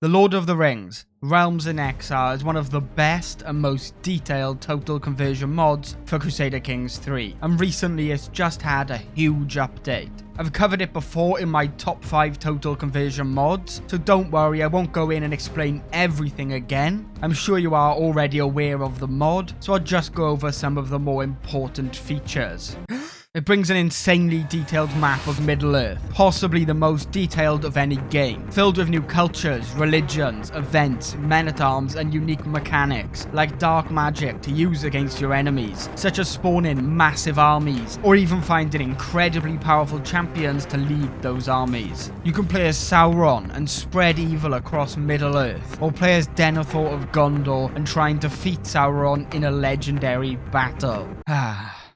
The Lord of the Rings, Realms in Exile is one of the best and most detailed total conversion mods for Crusader Kings 3, and recently it's just had a huge update. I've covered it before in my top 5 total conversion mods, so don't worry, I won't go in and explain everything again. I'm sure you are already aware of the mod, so I'll just go over some of the more important features. It brings an insanely detailed map of Middle-earth, possibly the most detailed of any game, filled with new cultures, religions, events, men-at-arms, and unique mechanics, like dark magic to use against your enemies, such as spawning massive armies, or even finding incredibly powerful champions to lead those armies. You can play as Sauron and spread evil across Middle-earth, or play as Denthor of Gondor and try and defeat Sauron in a legendary battle.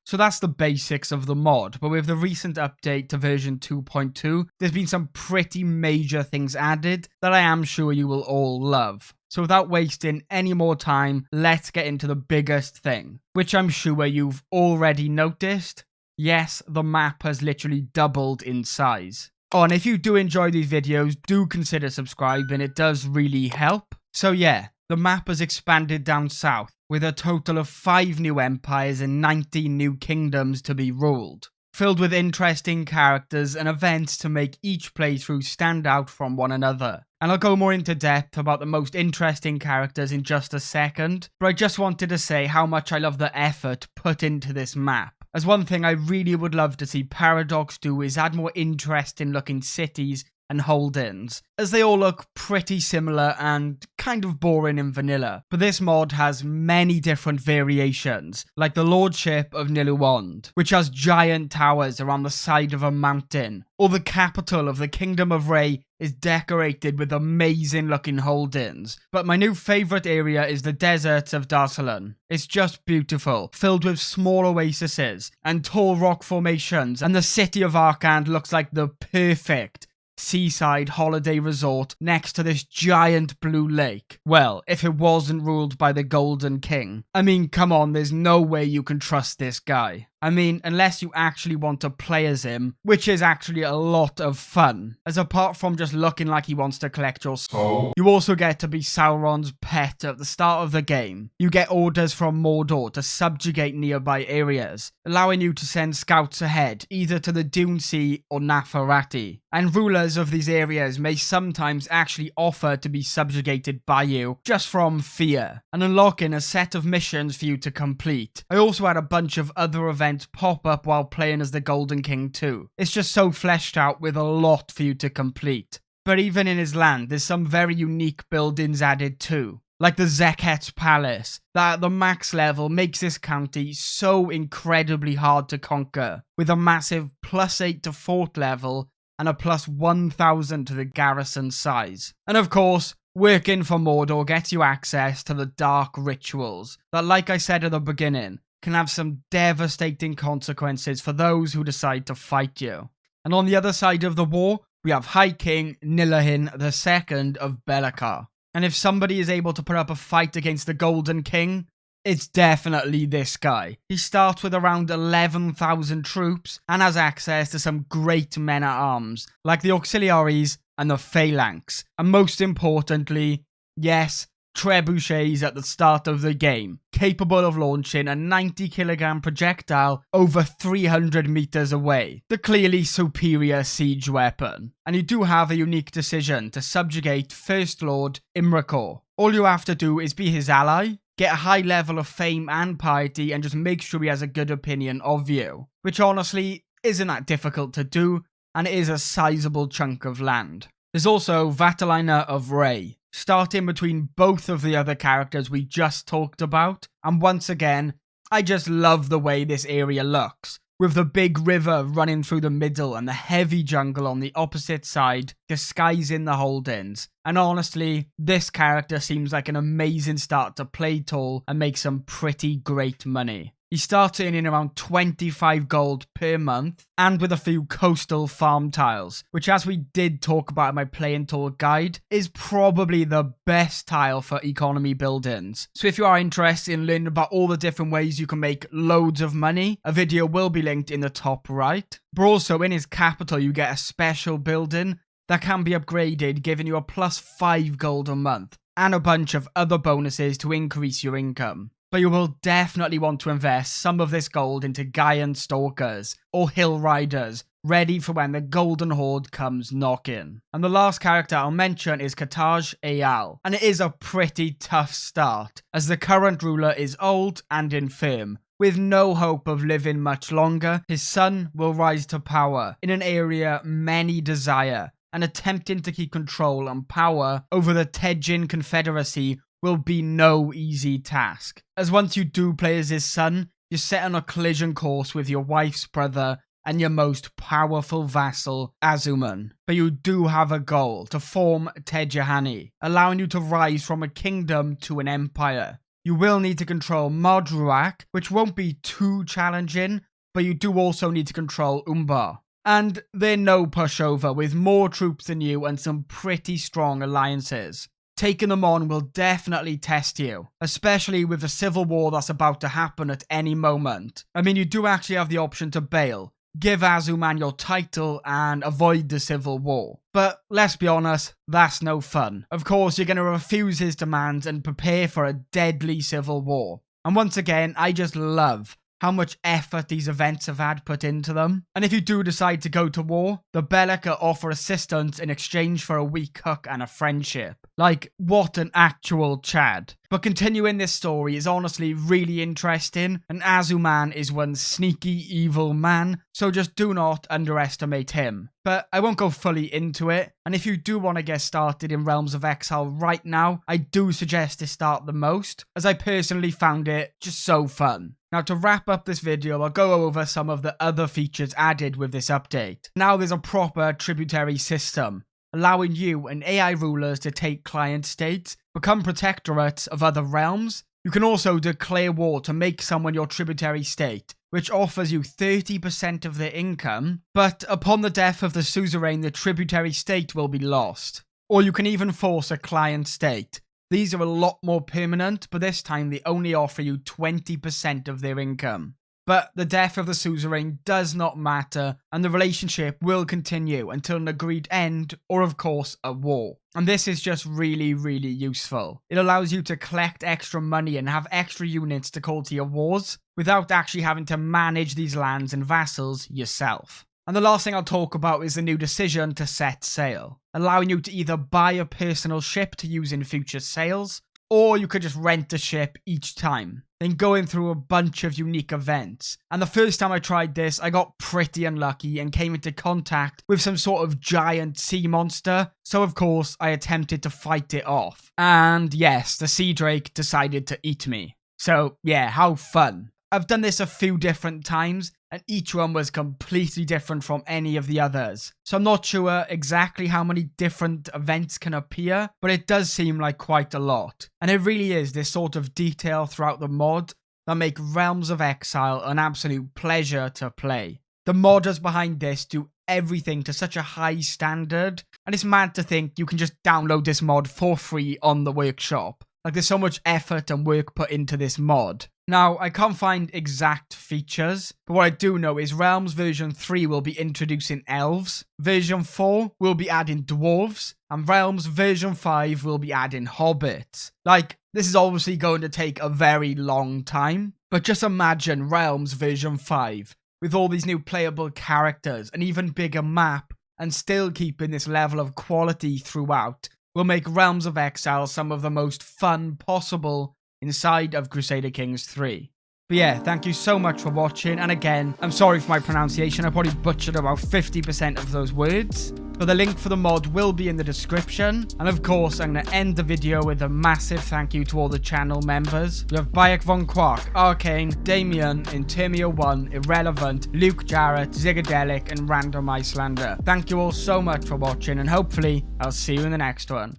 So that's the basics of the mod, but with the recent update to version 2.2, there's been some pretty major things added that I am sure you will all love. So without wasting any more time, let's get into the biggest thing, which I'm sure you've already noticed. Yes, the map has literally doubled in size. Oh, and if you do enjoy these videos, do consider subscribing, it does really help. So yeah, the map has expanded down south, with a total of 5 new empires and 19 new kingdoms to be ruled, filled with interesting characters and events to make each playthrough stand out from one another. And I'll go more into depth about the most interesting characters in just a second, but I just wanted to say how much I love the effort put into this map. As one thing I really would love to see Paradox do is add more interesting looking cities and hold-ins, as they all look pretty similar and kind of boring in vanilla. But this mod has many different variations, like the Lordship of Niluwand, which has giant towers around the side of a mountain, or the capital of the Kingdom of Rey is decorated with amazing looking hold-ins. But my new favourite area is the deserts of Darsalan. It's just beautiful, filled with small oases and tall rock formations, and the city of Arkand looks like the perfect seaside holiday resort next to this giant blue lake. Well, if it wasn't ruled by the Golden King. I mean, come on, there's no way you can trust this guy. I mean, unless you actually want to play as him, which is actually a lot of fun, as apart from just looking like he wants to collect your soul, you also get to be Sauron's pet at the start of the game. You get orders from Mordor to subjugate nearby areas, allowing you to send scouts ahead, either to the Dune Sea or Nafarati. And rulers of these areas may sometimes actually offer to be subjugated by you, just from fear, and unlocking a set of missions for you to complete. I also had a bunch of other events pop up while playing as the Golden King too. It's just so fleshed out with a lot for you to complete. But even in his land, there's some very unique buildings added too, like the Zeket's Palace, that at the max level makes this county so incredibly hard to conquer, with a massive +8 to fort level and a +1000 to the garrison size. And of course, working for Mordor gets you access to the dark rituals that, like I said at the beginning, can have some devastating consequences for those who decide to fight you. And on the other side of the war, we have High King Nilahin II of Belakar. And if somebody is able to put up a fight against the Golden King, it's definitely this guy. He starts with around 11,000 troops and has access to some great men-at-arms, like the Auxiliaries and the Phalanx. And most importantly, yes, trebuchets at the start of the game, capable of launching a 90kg projectile over 300 meters away. The clearly superior siege weapon. And you do have a unique decision to subjugate First Lord Imrakor. All you have to do is be his ally, get a high level of fame and piety, and just make sure he has a good opinion of you. Which honestly isn't that difficult to do, and it is a sizable chunk of land. There's also Vatalina of Rey, starting between both of the other characters we just talked about, and once again, I just love the way this area looks, with the big river running through the middle and the heavy jungle on the opposite side disguising the hold-ins. And honestly, this character seems like an amazing start to play tall and make some pretty great money. He starts earning around 25 gold per month, and with a few coastal farm tiles, which, as we did talk about in my playing tall guide, is probably the best tile for economy buildings. So if you are interested in learning about all the different ways you can make loads of money, a video will be linked in the top right. But also in his capital you get a special building that can be upgraded, giving you a +5 gold a month, and a bunch of other bonuses to increase your income. But you will definitely want to invest some of this gold into Gaian Stalkers or Hill Riders, ready for when the Golden Horde comes knocking. And the last character I'll mention is Crusader Kings, and it is a pretty tough start, as the current ruler is old and infirm. With no hope of living much longer, his son will rise to power in an area many desire, and attempting to keep control and power over the Tejin Confederacy will be no easy task, as once you do play as his son, you're set on a collision course with your wife's brother and your most powerful vassal, Azuman. But you do have a goal to form Tejihani, allowing you to rise from a kingdom to an empire. You will need to control Modruak, which won't be too challenging, but you do also need to control Umbar. And they're no pushover, with more troops than you and some pretty strong alliances. Taking them on will definitely test you, especially with the civil war that's about to happen at any moment. I mean, you do actually have the option to bail, give Azuman your title, and avoid the civil war. But let's be honest, that's no fun. Of course, you're going to refuse his demands and prepare for a deadly civil war. And once again, I just love how much effort these events have had put into them. And if you do decide to go to war, the Bellica offer assistance in exchange for a weak hook and a friendship. Like, what an actual Chad. But continuing this story is honestly really interesting, and Azuman is one sneaky evil man, so just do not underestimate him. But I won't go fully into it, and if you do want to get started in Realms of Exile right now, I do suggest to start the most, as I personally found it just so fun. Now, to wrap up this video, I'll go over some of the other features added with this update. Now there's a proper tributary system, allowing you and AI rulers to take client states, become protectorates of other realms. You can also declare war to make someone your tributary state, which offers you 30% of their income, but upon the death of the suzerain, the tributary state will be lost. Or you can even force a client state. These are a lot more permanent, but this time they only offer you 20% of their income. But the death of the suzerain does not matter, and the relationship will continue until an agreed end, or of course a war. And this is just really useful. It allows you to collect extra money and have extra units to call to your wars, without actually having to manage these lands and vassals yourself. And the last thing I'll talk about is the new decision to set sail, allowing you to either buy a personal ship to use in future sales, or you could just rent a ship each time, then going through a bunch of unique events. And the first time I tried this, I got pretty unlucky and came into contact with some sort of giant sea monster, so of course I attempted to fight it off. And yes, the sea drake decided to eat me. So yeah, how fun. I've done this a few different times, and each one was completely different from any of the others. So I'm not sure exactly how many different events can appear, but it does seem like quite a lot. And it really is this sort of detail throughout the mod that make Realms of Exile an absolute pleasure to play. The modders behind this do everything to such a high standard, and it's mad to think you can just download this mod for free on the workshop. Like, there's so much effort and work put into this mod. Now, I can't find exact features, but what I do know is Realms version 3 will be introducing elves, version 4 will be adding dwarves, and Realms version 5 will be adding hobbits. Like, this is obviously going to take a very long time, but just imagine Realms version 5 with all these new playable characters, an even bigger map, and still keeping this level of quality throughout will make Realms of Exile some of the most fun possible inside of Crusader Kings 3. But yeah, thank you so much for watching, and again, I'm sorry for my pronunciation, I probably butchered about 50% of those words, but the link for the mod will be in the description, and of course, I'm going to end the video with a massive thank you to all the channel members. We have Bayek Von Quark, Arcane, Damien, Intermio1, Irrelevant, Luke Jarrett, Zigadelic, and Random Icelander. Thank you all so much for watching, and hopefully, I'll see you in the next one.